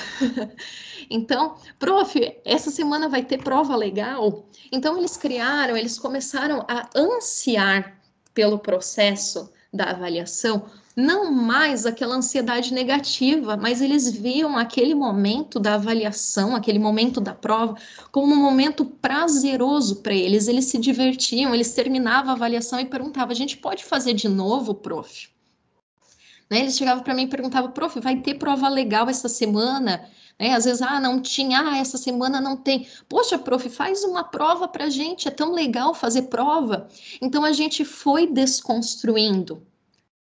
Então, prof, essa semana vai ter prova legal? Então, eles começaram a ansiar pelo processo da avaliação, não mais aquela ansiedade negativa, mas eles viam aquele momento da avaliação, aquele momento da prova, como um momento prazeroso para eles. Eles se divertiam, eles terminavam a avaliação e perguntavam: a gente pode fazer de novo, prof? Né? Eles chegavam para mim e perguntavam: prof, vai ter prova legal essa semana? Né? Às vezes, não tinha, essa semana não tem. Poxa, prof, faz uma prova para gente, é tão legal fazer prova. Então, a gente foi desconstruindo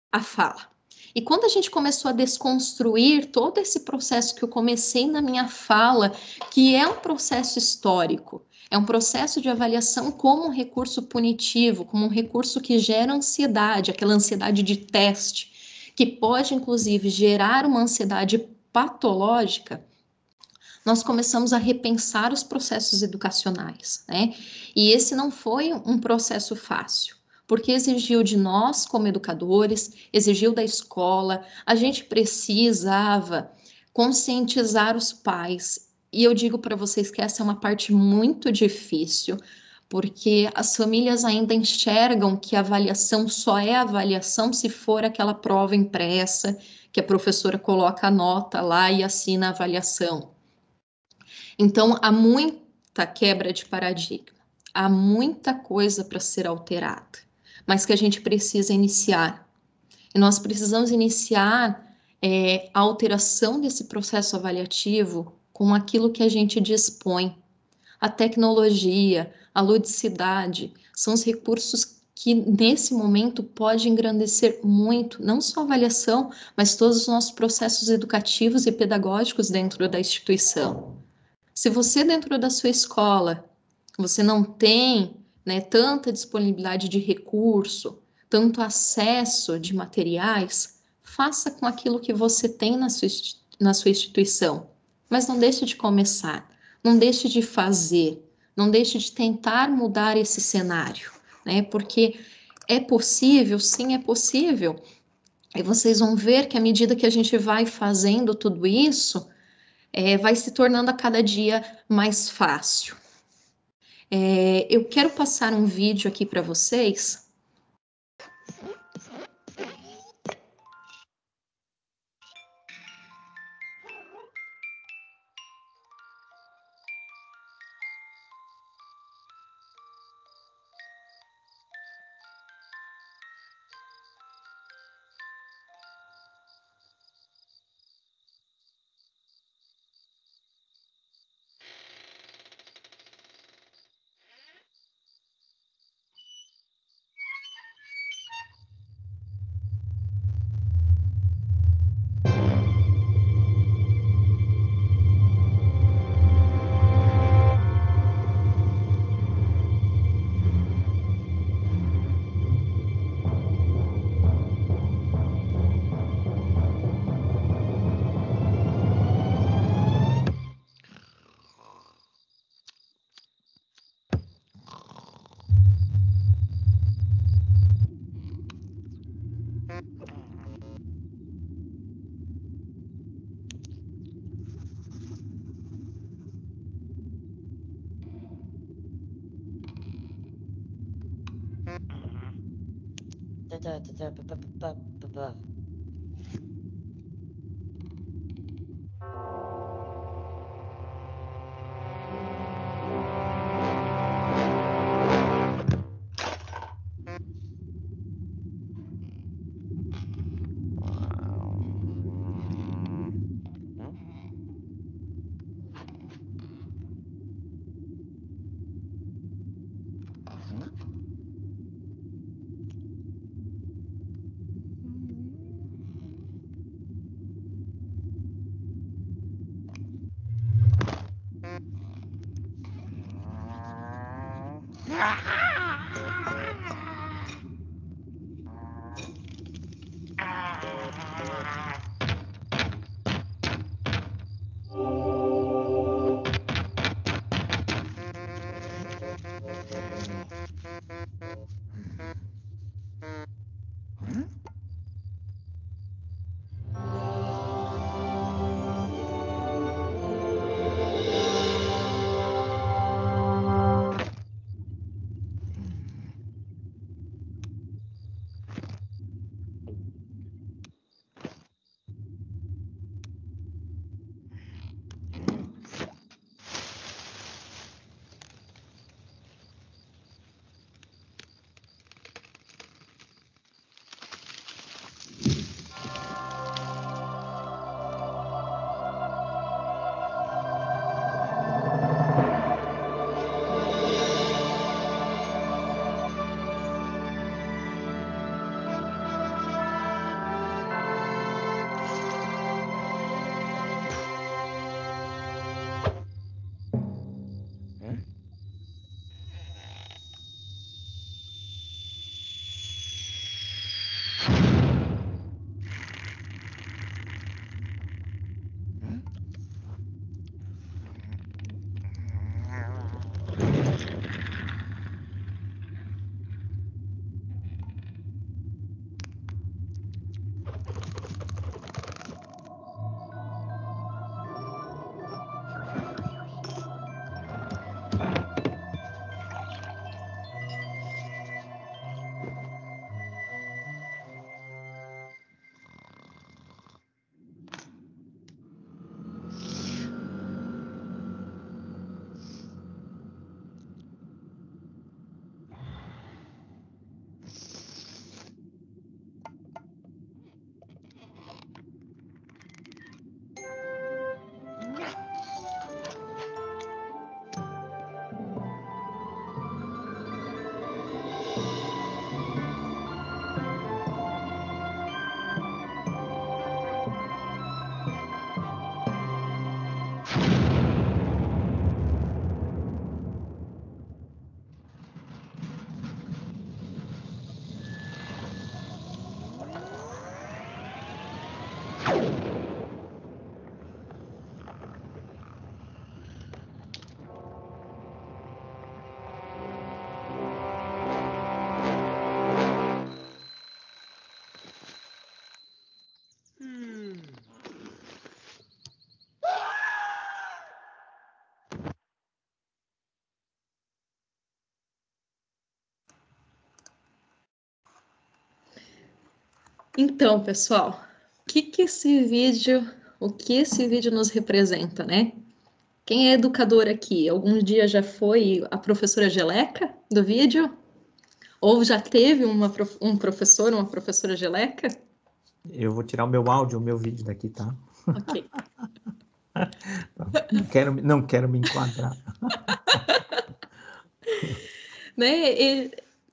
a fala. E quando a gente começou a desconstruir todo esse processo que eu comecei na minha fala, que é um processo histórico, é um processo de avaliação como um recurso punitivo, como um recurso que gera ansiedade, aquela ansiedade de teste, que pode, inclusive, gerar uma ansiedade patológica, nós começamos a repensar os processos educacionais, né? E esse não foi um processo fácil, porque exigiu de nós, como educadores, exigiu da escola, a gente precisava conscientizar os pais. E eu digo para vocês que essa é uma parte muito difícil, porque as famílias ainda enxergam que a avaliação só é avaliação se for aquela prova impressa, que a professora coloca a nota lá e assina a avaliação. Então, há muita quebra de paradigma, há muita coisa para ser alterada, mas que a gente precisa iniciar. E nós precisamos iniciar a alteração desse processo avaliativo com aquilo que a gente dispõe. A tecnologia, a ludicidade, são os recursos que nesse momento pode engrandecer muito, não só a avaliação, mas todos os nossos processos educativos e pedagógicos dentro da instituição. Se você dentro da sua escola, você não tem, né, tanta disponibilidade de recurso, tanto acesso de materiais, faça com aquilo que você tem na sua instituição. Mas não deixe de começar, não deixe de fazer, não deixe de tentar mudar esse cenário, né? Porque é possível, sim, é possível. E vocês vão ver que à medida que a gente vai fazendo tudo isso, vai se tornando a cada dia mais fácil. Eu quero passar um vídeo aqui para vocês. Então, pessoal, o que esse vídeo nos representa, né? Quem é educador aqui? Algum dia já foi a professora Geleca do vídeo? Ou já teve um professor, uma professora Geleca? Eu vou tirar o meu áudio, o meu vídeo daqui, tá? Ok. Não quero me enquadrar. Né?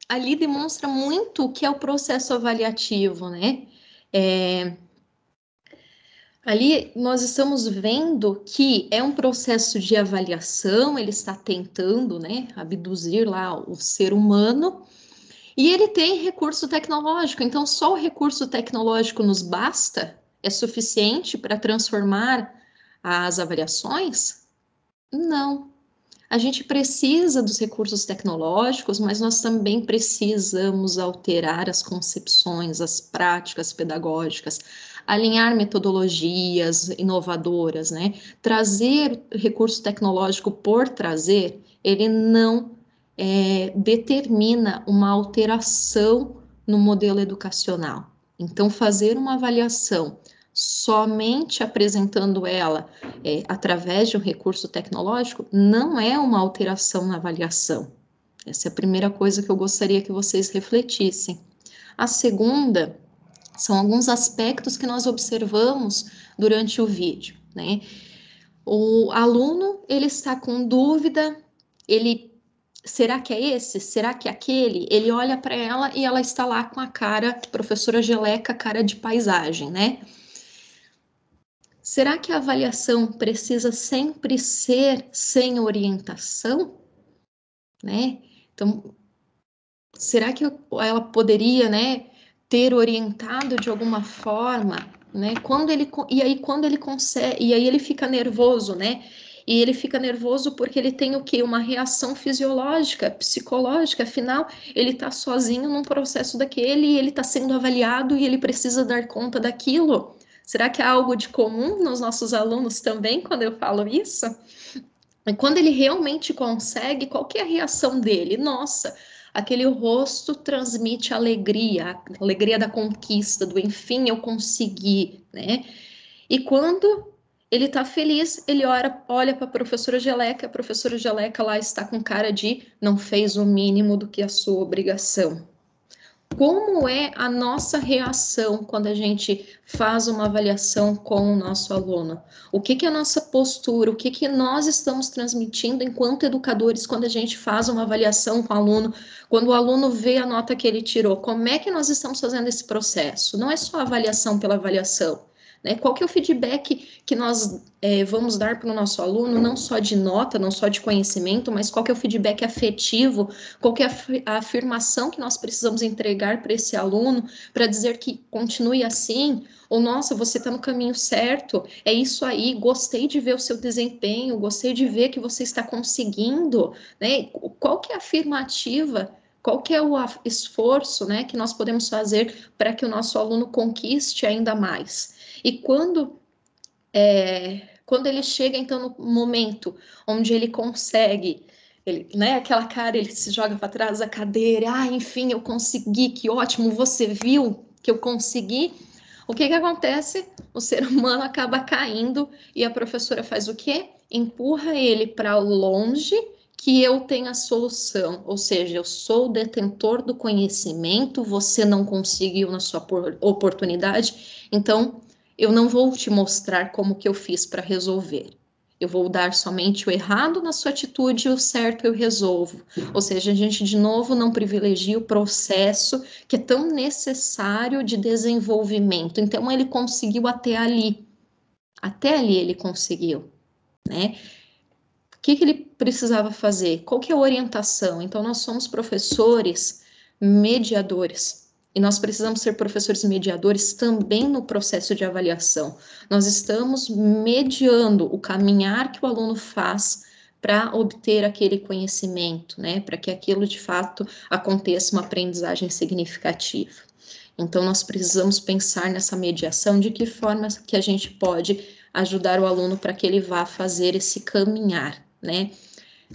Ali demonstra muito o que é o processo avaliativo, né? Ali nós estamos vendo que é um processo de avaliação, ele está tentando, né, abduzir lá o ser humano, e ele tem recurso tecnológico, então só o recurso tecnológico nos basta? É suficiente para transformar as avaliações? Não. A gente precisa dos recursos tecnológicos, mas nós também precisamos alterar as concepções, as práticas pedagógicas, alinhar metodologias inovadoras, né? Trazer recurso tecnológico por trazer, ele não determina uma alteração no modelo educacional. Então, fazer uma avaliação somente apresentando ela através de um recurso tecnológico não é uma alteração na avaliação. Essa é a primeira coisa que eu gostaria que vocês refletissem. A segunda são alguns aspectos que nós observamos durante o vídeo, né? O aluno, ele está com dúvida, será que é esse? Será que é aquele? Ele olha para ela e ela está lá com a cara, professora Geleca, cara de paisagem, né? Será que a avaliação precisa sempre ser sem orientação, né? Então, será que ela poderia, né, ter orientado de alguma forma, né? Quando ele consegue, e aí ele fica nervoso, né? E ele fica nervoso porque ele tem o quê? Uma reação fisiológica, psicológica, afinal, ele está sozinho num processo daquele e ele está sendo avaliado e ele precisa dar conta daquilo. Será que é algo de comum nos nossos alunos também, quando eu falo isso? E quando ele realmente consegue, qual que é a reação dele? Nossa, aquele rosto transmite alegria, a alegria da conquista, do enfim, eu consegui, né? E quando ele tá feliz, ele olha para a professora Geleca lá está com cara de não fez o mínimo do que a sua obrigação. Como é a nossa reação quando a gente faz uma avaliação com o nosso aluno? O que é a nossa postura? O que nós estamos transmitindo enquanto educadores quando a gente faz uma avaliação com o aluno? Quando o aluno vê a nota que ele tirou, como é que nós estamos fazendo esse processo? Não é só avaliação pela avaliação, né? Qual que é o feedback que nós vamos dar para o nosso aluno, não só de nota, não só de conhecimento, mas qual que é o feedback afetivo, qual que é a afirmação que nós precisamos entregar para esse aluno para dizer que continue assim, ou nossa, você está no caminho certo, é isso aí, gostei de ver o seu desempenho, gostei de ver que você está conseguindo, né? Qual que é a afirmativa? Qual que é o esforço, né, que nós podemos fazer para que o nosso aluno conquiste ainda mais? E quando ele chega, então, no momento onde ele consegue, né, aquela cara, ele se joga para trás da cadeira, enfim, eu consegui, que ótimo, você viu que eu consegui. O que acontece? O ser humano acaba caindo e a professora faz o quê? Empurra ele para longe que eu tenho a solução, ou seja, eu sou o detentor do conhecimento, você não conseguiu na sua oportunidade, então eu não vou te mostrar como que eu fiz para resolver. Eu vou dar somente o errado na sua atitude e o certo eu resolvo. Ou seja, a gente de novo não privilegia o processo que é tão necessário de desenvolvimento. Então ele conseguiu até ali. Até ali ele conseguiu, né? O que ele precisava fazer? Qual que é a orientação? Então nós somos professores mediadores. E nós precisamos ser professores mediadores também no processo de avaliação. Nós estamos mediando o caminhar que o aluno faz para obter aquele conhecimento, né? Para que aquilo de fato aconteça uma aprendizagem significativa. Então, nós precisamos pensar nessa mediação, de que forma que a gente pode ajudar o aluno para que ele vá fazer esse caminhar, né?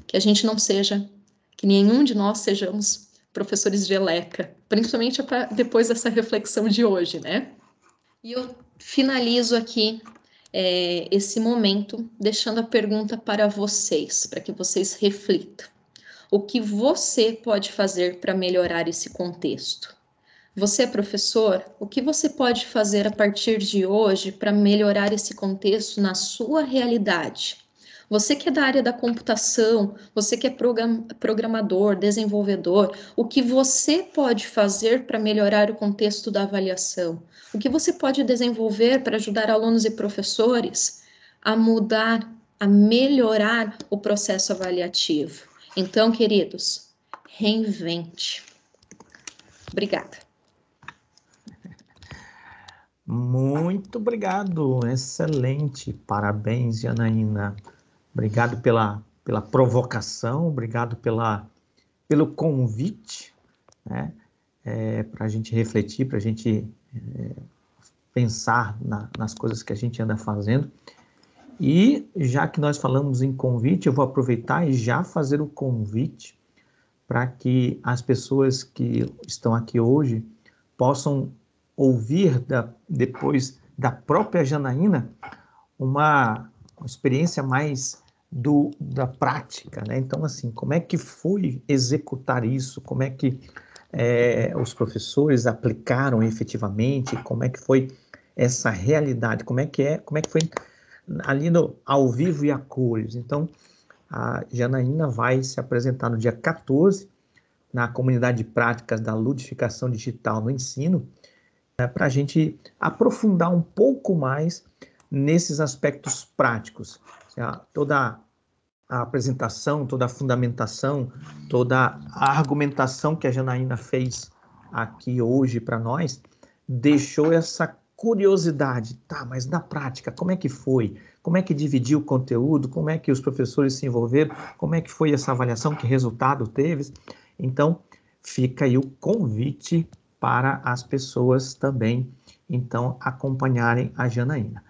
Que a gente não seja, que nenhum de nós sejamos professores de Geleca, principalmente depois dessa reflexão de hoje, né? E eu finalizo aqui esse momento deixando a pergunta para vocês, para que vocês reflitam. O que você pode fazer para melhorar esse contexto? Você é professor? O que você pode fazer a partir de hoje para melhorar esse contexto na sua realidade? Você que é da área da computação, você que é programador, desenvolvedor, o que você pode fazer para melhorar o contexto da avaliação? O que você pode desenvolver para ajudar alunos e professores a mudar, a melhorar o processo avaliativo? Então, queridos, reinvente. Obrigada. Muito obrigado, excelente, parabéns, Janaína. Obrigado pela provocação, obrigado pelo convite, né? Para a gente refletir, para a gente pensar nas coisas que a gente anda fazendo. E já que nós falamos em convite, eu vou aproveitar e já fazer o convite para que as pessoas que estão aqui hoje possam ouvir depois da própria Janaína uma experiência mais da prática, né? Então, assim, como é que foi executar isso? Como é que os professores aplicaram efetivamente? Como é que foi essa realidade? Como é que foi ali ao vivo e a cores? Então, a Janaína vai se apresentar no dia 14, na comunidade de práticas da ludificação digital no ensino, para a gente aprofundar um pouco mais nesses aspectos práticos. Toda a apresentação, toda a fundamentação, toda a argumentação que a Janaína fez aqui hoje para nós, deixou essa curiosidade. Tá, mas na prática, como é que foi? Como é que dividiu o conteúdo? Como é que os professores se envolveram? Como é que foi essa avaliação? Que resultado teve? Então, fica aí o convite para as pessoas também, então, acompanharem a Janaína.